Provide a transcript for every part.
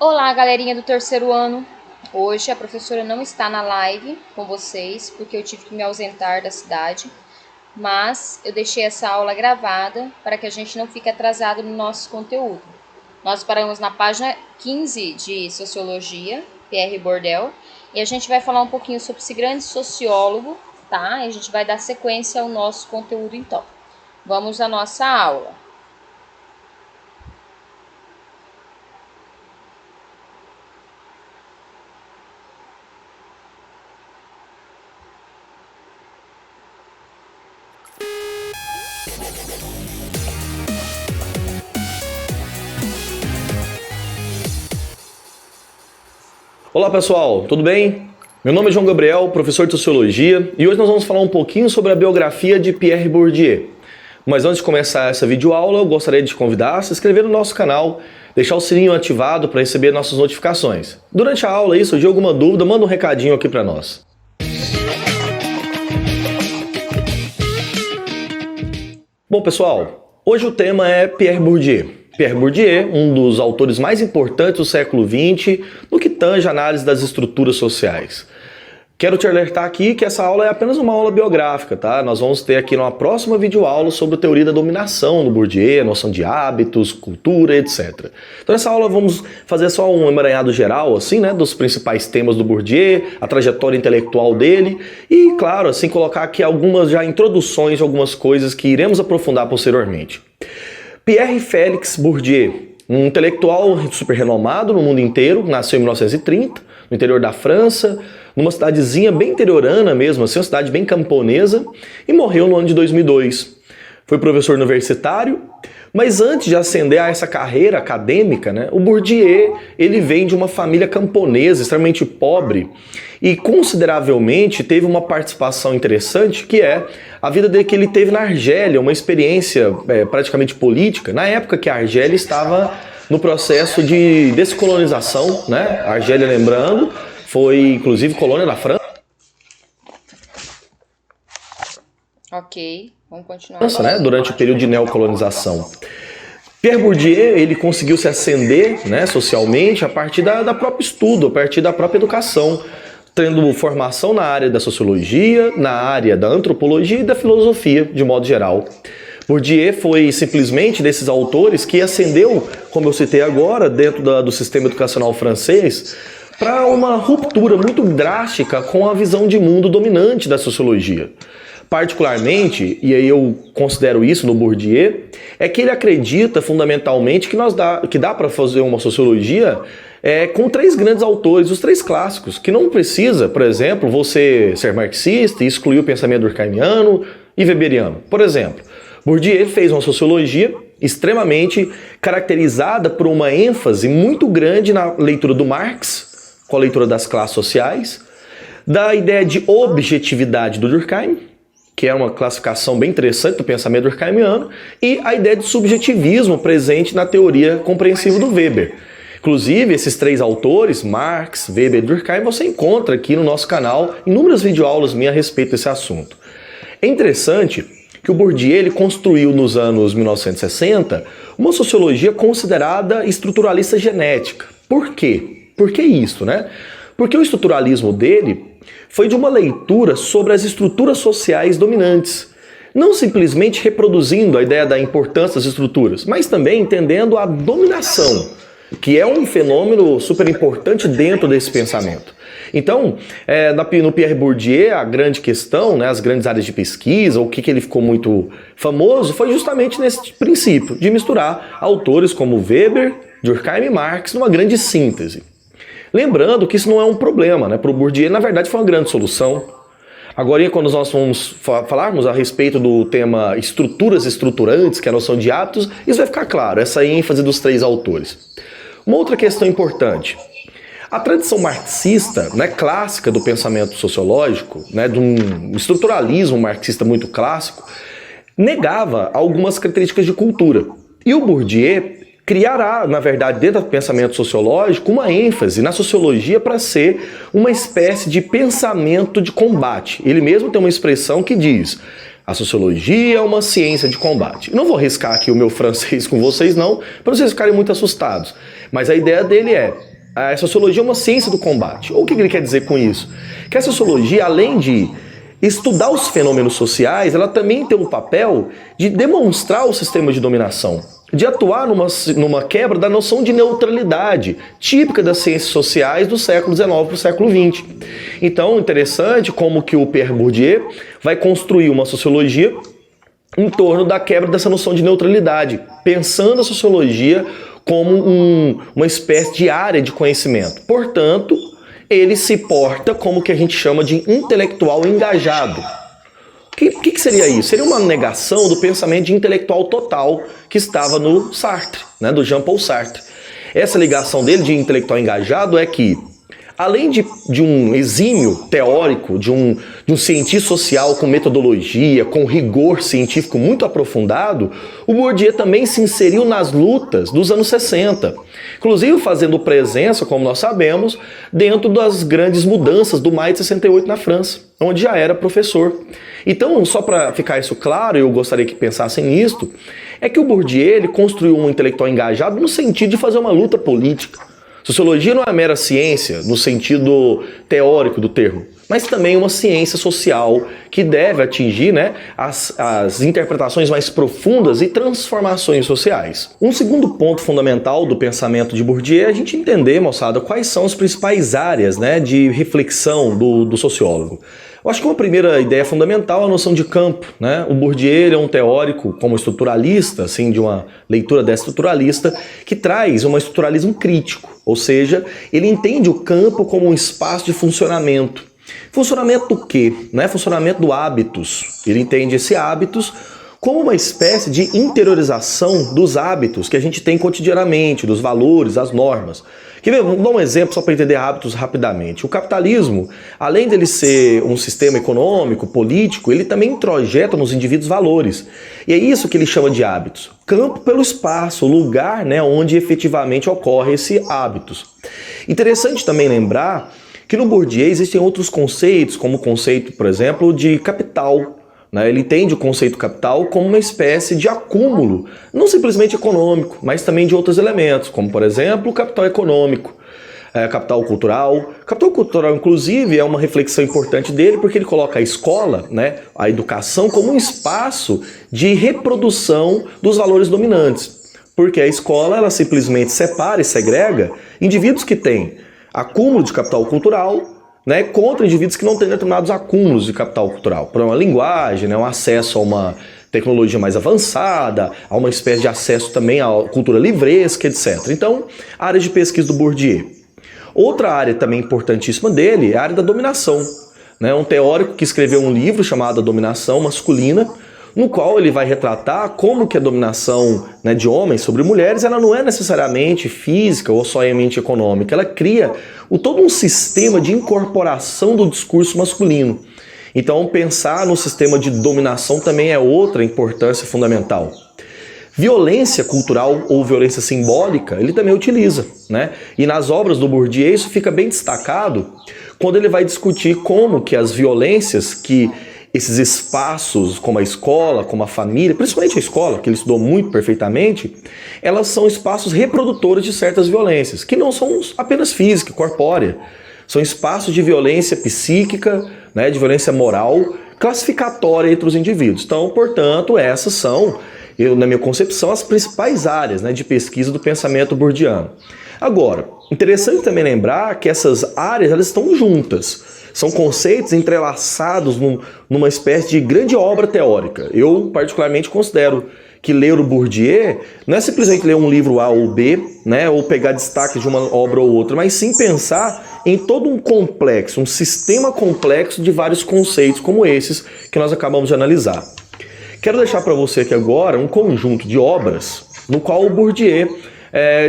Olá, galerinha do terceiro ano. Hoje a professora não está na live com vocês, porque eu tive que me ausentar da cidade, mas eu deixei essa aula gravada para que a gente não fique atrasado no nosso conteúdo. Nós paramos na página 15 de Sociologia, Pierre Bourdieu, e a gente vai falar um pouquinho sobre esse grande sociólogo, tá? E a gente vai dar sequência ao nosso conteúdo então. Vamos à nossa aula. Olá pessoal, tudo bem? Meu nome é João Gabriel, professor de Sociologia, e hoje nós vamos falar um pouquinho sobre a biografia de Pierre Bourdieu. Mas antes de começar essa videoaula, eu gostaria de te convidar a se inscrever no nosso canal, deixar o sininho ativado para receber nossas notificações. Durante a aula, se surgir alguma dúvida, manda um recadinho aqui para nós. Bom pessoal, hoje o tema é Pierre Bourdieu. Pierre Bourdieu, um dos autores mais importantes do século XX no que tange a análise das estruturas sociais. Quero te alertar aqui que essa aula é apenas uma aula biográfica, tá? Nós vamos ter aqui numa próxima videoaula sobre a teoria da dominação no Bourdieu, a noção de hábitos, cultura, etc. Então nessa aula vamos fazer só um emaranhado geral, assim, né, dos principais temas do Bourdieu, a trajetória intelectual dele e, claro, assim, colocar aqui algumas já introduções de algumas coisas que iremos aprofundar posteriormente. Pierre Félix Bourdieu, um intelectual super renomado no mundo inteiro, nasceu em 1930, no interior da França, numa cidadezinha bem interiorana mesmo, assim, uma cidade bem camponesa, e morreu no ano de 2002. Foi professor universitário, mas antes de ascender a essa carreira acadêmica, né, o Bourdieu ele vem de uma família camponesa extremamente pobre e consideravelmente teve uma participação interessante, que é a vida dele que ele teve na Argélia, uma experiência praticamente política, na época que a Argélia estava no processo de descolonização, né? A Argélia, lembrando, foi inclusive colônia da França. Ok, vamos continuar. Né? Durante o período de neocolonização. Pierre Bourdieu ele conseguiu se ascender, né, socialmente a partir da própria estudo, a partir da própria educação, tendo formação na área da sociologia, na área da antropologia e da filosofia, de modo geral. Bourdieu foi simplesmente desses autores que ascendeu, como eu citei agora, dentro do sistema educacional francês, para uma ruptura muito drástica com a visão de mundo dominante da sociologia. Particularmente, e aí eu considero isso no Bourdieu, é que ele acredita fundamentalmente que dá para fazer uma sociologia com três grandes autores, os três clássicos, que não precisa, por exemplo, você ser marxista e excluir o pensamento durkheimiano e weberiano. Por exemplo, Bourdieu fez uma sociologia extremamente caracterizada por uma ênfase muito grande na leitura do Marx, com a leitura das classes sociais, da ideia de objetividade do Durkheim, que é uma classificação bem interessante do pensamento durkheimiano, e a ideia de subjetivismo presente na teoria compreensiva do Weber. Inclusive, esses três autores, Marx, Weber e Durkheim, você encontra aqui no nosso canal inúmeras videoaulas minhas a respeito desse assunto. É interessante que o Bourdieu ele construiu nos anos 1960 uma sociologia considerada estruturalista genética. Por quê? Por que isso, né? Porque o estruturalismo dele foi de uma leitura sobre as estruturas sociais dominantes. Não simplesmente reproduzindo a ideia da importância das estruturas, mas também entendendo a dominação, que é um fenômeno super importante dentro desse pensamento. Então, no Pierre Bourdieu, a grande questão, né, as grandes áreas de pesquisa, o que ele ficou muito famoso, foi justamente nesse princípio, de misturar autores como Weber, Durkheim e Marx numa grande síntese. Lembrando que isso não é um problema, né? Para o Bourdieu, na verdade, foi uma grande solução. Agora, quando nós vamos falarmos a respeito do tema estruturas estruturantes, que é a noção de hábitos, isso vai ficar claro, essa ênfase dos três autores. Uma outra questão importante. A tradição marxista, né, clássica do pensamento sociológico, né, de um estruturalismo marxista muito clássico, negava algumas características de cultura. E o Bourdieu criará, na verdade, dentro do pensamento sociológico, uma ênfase na sociologia para ser uma espécie de pensamento de combate. Ele mesmo tem uma expressão que diz: a sociologia é uma ciência de combate. Não vou arriscar aqui o meu francês com vocês não, para vocês ficarem muito assustados. Mas a ideia dele é A sociologia é uma ciência do combate. O que ele quer dizer com isso? Que a sociologia, além de estudar os fenômenos sociais, ela também tem o papel de demonstrar o sistema de dominação, de atuar numa quebra da noção de neutralidade, típica das ciências sociais do século XIX para o século XX. Então, interessante como que o Pierre Bourdieu vai construir uma sociologia em torno da quebra dessa noção de neutralidade, pensando a sociologia como uma espécie de área de conhecimento. Portanto, ele se porta como o que a gente chama de intelectual engajado. O que seria isso? Seria uma negação do pensamento de intelectual total que estava no Sartre, né, do Jean-Paul Sartre. Essa ligação dele de intelectual engajado é que, além de um exímio teórico, de um cientista social com metodologia, com rigor científico muito aprofundado, o Bourdieu também se inseriu nas lutas dos anos 60, inclusive fazendo presença, como nós sabemos, dentro das grandes mudanças do maio de 68 na França, onde já era professor. Então, só para ficar isso claro, eu gostaria que pensassem nisto, é que o Bourdieu ele construiu um intelectual engajado no sentido de fazer uma luta política. Sociologia não é mera ciência, no sentido teórico do termo, mas também uma ciência social que deve atingir, né, as interpretações mais profundas e transformações sociais. Um segundo ponto fundamental do pensamento de Bourdieu é a gente entender, moçada, quais são as principais áreas, né, de reflexão do sociólogo. Eu acho que uma primeira ideia fundamental é a noção de campo, né? O Bourdieu é um teórico, como estruturalista, assim, de uma leitura destruturalista, que traz um estruturalismo crítico, ou seja, ele entende o campo como um espaço de funcionamento. Funcionamento do quê? Né? Funcionamento do hábitos. Ele entende esse hábitos como uma espécie de interiorização dos hábitos que a gente tem cotidianamente, dos valores, das normas. Vamos dar um exemplo só para entender hábitos rapidamente. O capitalismo, além dele ser um sistema econômico, político, ele também introjeta nos indivíduos valores. E é isso que ele chama de hábitos. Campo pelo espaço, o lugar, né, onde efetivamente ocorre esse hábitos. Interessante também lembrar que no Bourdieu existem outros conceitos, como o conceito, por exemplo, de capital. Ele entende o conceito capital como uma espécie de acúmulo, não simplesmente econômico, mas também de outros elementos, como, por exemplo, o capital econômico, capital cultural. Capital cultural, inclusive, é uma reflexão importante dele, porque ele coloca a escola, né, a educação, como um espaço de reprodução dos valores dominantes. Porque a escola, ela simplesmente separa e segrega indivíduos que têm acúmulo de capital cultural, né, contra indivíduos que não têm determinados acúmulos de capital cultural, para uma linguagem, né, um acesso a uma tecnologia mais avançada, a uma espécie de acesso também à cultura livresca, etc. Então, a área de pesquisa do Bourdieu. Outra área também importantíssima dele é a área da dominação. Né, um teórico que escreveu um livro chamado A Dominação Masculina, no qual ele vai retratar como que a dominação, né, de homens sobre mulheres, ela não é necessariamente física ou somente econômica, ela cria todo um sistema de incorporação do discurso masculino. Então, pensar no sistema de dominação também é outra importância fundamental. Violência cultural ou violência simbólica, ele também utiliza, né? E nas obras do Bourdieu isso fica bem destacado quando ele vai discutir como que as violências que esses espaços, como a escola, como a família, principalmente a escola, que ele estudou muito perfeitamente, elas são espaços reprodutores de certas violências, que não são apenas física, corpórea. São espaços de violência psíquica, né, de violência moral, classificatória entre os indivíduos. Então, portanto, essas são, na minha concepção, as principais áreas, né, de pesquisa do pensamento bourdiano. Agora, interessante também lembrar que essas áreas elas estão juntas. São conceitos entrelaçados numa espécie de grande obra teórica. Eu, particularmente, considero que ler o Bourdieu não é simplesmente ler um livro A ou B, né, ou pegar destaque de uma obra ou outra, mas sim pensar em todo um complexo, um sistema complexo de vários conceitos como esses que nós acabamos de analisar. Quero deixar para você aqui agora um conjunto de obras no qual o Bourdieu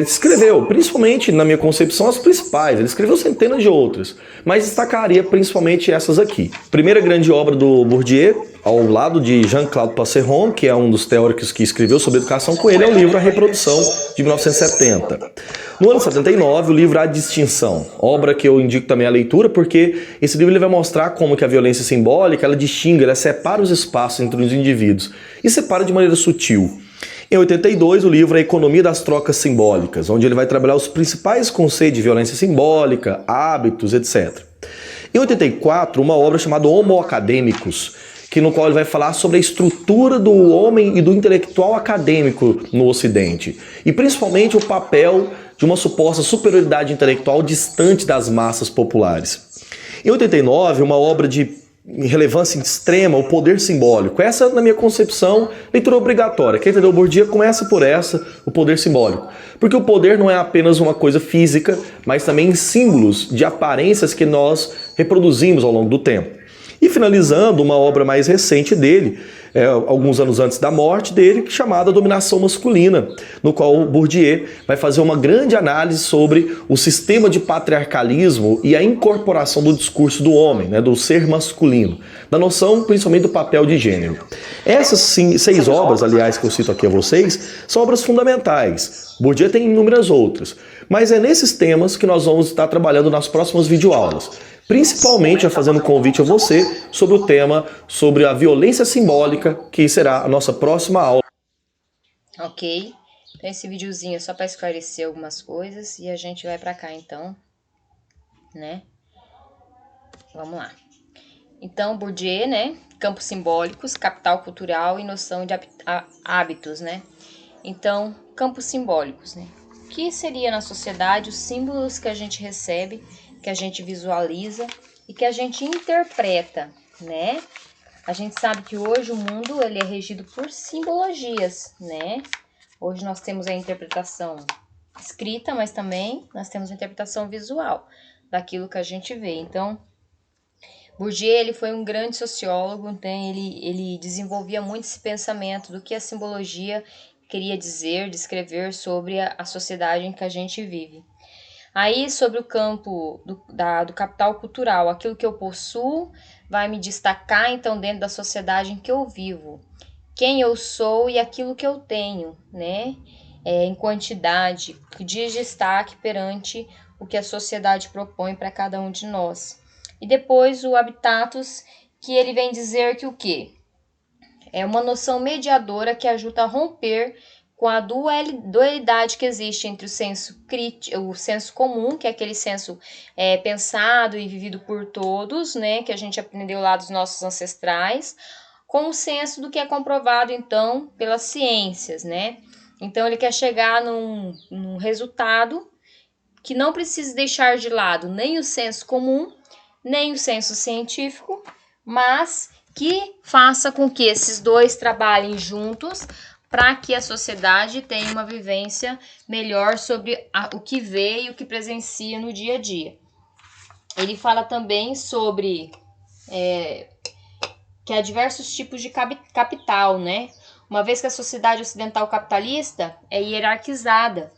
escreveu, principalmente na minha concepção, as principais. Ele escreveu centenas de outras, mas destacaria principalmente essas aqui. Primeira grande obra do Bourdieu, ao lado de Jean-Claude Passeron, que é um dos teóricos que escreveu sobre educação com ele, é o livro A Reprodução, de 1970. No ano 79, o livro A Distinção, obra que eu indico também a leitura, porque esse livro ele vai mostrar como que a violência simbólica, ela distingue, ela separa os espaços entre os indivíduos e separa de maneira sutil. Em 82, o livro A Economia das Trocas Simbólicas, onde ele vai trabalhar os principais conceitos de violência simbólica, hábitos, etc. Em 84, uma obra chamada Homo Academicus, no qual ele vai falar sobre a estrutura do homem e do intelectual acadêmico no Ocidente, e principalmente o papel de uma suposta superioridade intelectual distante das massas populares. Em 89, uma obra de relevância extrema, O Poder Simbólico. Essa, na minha concepção, leitura obrigatória. Quem entendeu Bourdieu, começa por essa, o poder simbólico. Porque o poder não é apenas uma coisa física, mas também símbolos de aparências que nós reproduzimos ao longo do tempo. E finalizando, uma obra mais recente dele, alguns anos antes da morte dele, chamada Dominação Masculina, no qual Bourdieu vai fazer uma grande análise sobre o sistema de patriarcalismo e a incorporação do discurso do homem, né, do ser masculino, da noção principalmente do papel de gênero. Essas 6 obras, aliás, que eu cito aqui a vocês, são obras fundamentais. Bourdieu tem inúmeras outras, mas é nesses temas que nós vamos estar trabalhando nas próximas videoaulas. Principalmente fazendo convite a você sobre o tema sobre a violência simbólica, que será a nossa próxima aula. Ok, então esse videozinho é só para esclarecer algumas coisas e a gente vai para cá então, né? Vamos lá. Então, Bourdieu, né? Campos simbólicos, capital cultural e noção de hábitos, né? Então, campos simbólicos, né? O que seria na sociedade os símbolos que a gente recebe, que a gente visualiza e que a gente interpreta, né? A gente sabe que hoje o mundo ele é regido por simbologias, né? Hoje nós temos a interpretação escrita, mas também nós temos a interpretação visual daquilo que a gente vê. Então, Bourdieu ele foi um grande sociólogo, né? Ele desenvolvia muito esse pensamento do que a simbologia queria dizer, descrever sobre a sociedade em que a gente vive. Aí, sobre o campo do capital cultural, aquilo que eu possuo vai me destacar, então, dentro da sociedade em que eu vivo. Quem eu sou e aquilo que eu tenho, né? Em quantidade, diz destaque perante o que a sociedade propõe para cada um de nós. E depois o habitatus, que ele vem dizer que o quê? É uma noção mediadora que ajuda a romper com a dualidade que existe entre o senso crítico, o senso comum, que é aquele senso pensado e vivido por todos, né, que a gente aprendeu lá dos nossos ancestrais, com o senso do que é comprovado, então, pelas ciências, né? Então, ele quer chegar num resultado que não precisa deixar de lado nem o senso comum, nem o senso científico, mas que faça com que esses dois trabalhem juntos para que a sociedade tenha uma vivência melhor sobre o que vê e o que presencia no dia a dia. Ele fala também sobre que há diversos tipos de capital, né? Uma vez que a sociedade ocidental capitalista é hierarquizada,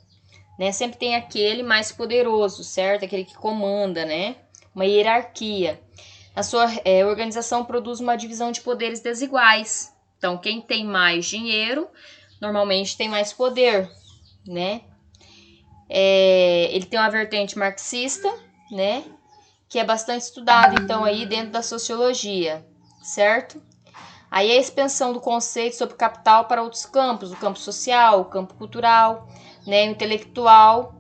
né? Sempre tem aquele mais poderoso, certo? Aquele que comanda, né? Uma hierarquia. A sua organização produz uma divisão de poderes desiguais. Então, quem tem mais dinheiro, normalmente tem mais poder, né? Ele tem uma vertente marxista, né? Que é bastante estudado, então, aí dentro da sociologia, certo? Aí a expansão do conceito sobre capital para outros campos, o campo social, o campo cultural, né? O intelectual.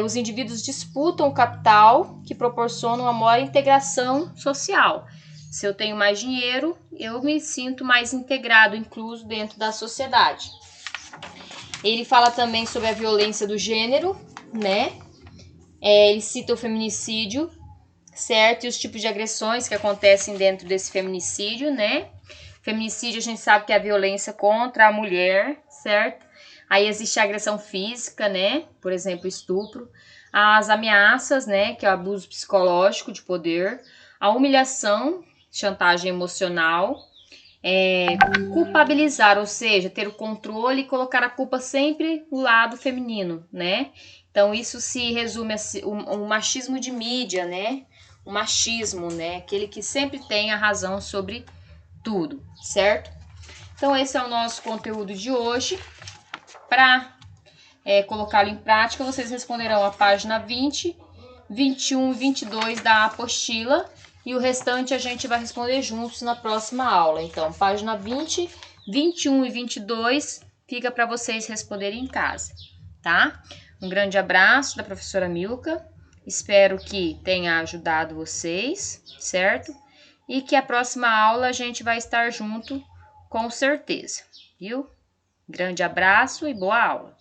Os indivíduos disputam o capital que proporciona uma maior integração social. Se eu tenho mais dinheiro, eu me sinto mais integrado, incluso dentro da sociedade. Ele fala também sobre a violência do gênero, né? Ele cita o feminicídio, certo? E os tipos de agressões que acontecem dentro desse feminicídio, né? Feminicídio a gente sabe que é a violência contra a mulher, certo? Aí existe a agressão física, né? Por exemplo, estupro. As ameaças, né? Que é o abuso psicológico de poder. A humilhação, chantagem emocional. Culpabilizar, ou seja, ter o controle e colocar a culpa sempre no lado feminino, né? Então, isso se resume a um machismo de mídia, né? O machismo, né? Aquele que sempre tem a razão sobre tudo, certo? Então, esse é o nosso conteúdo de hoje. Para colocá-lo em prática, vocês responderão a página 20, 21 e 22 da apostila e o restante a gente vai responder juntos na próxima aula. Então, página 20, 21 e 22 fica para vocês responderem em casa, tá? Um grande abraço da professora Milka. Espero que tenha ajudado vocês, certo? E que a próxima aula a gente vai estar junto, com certeza, viu? Grande abraço e boa aula!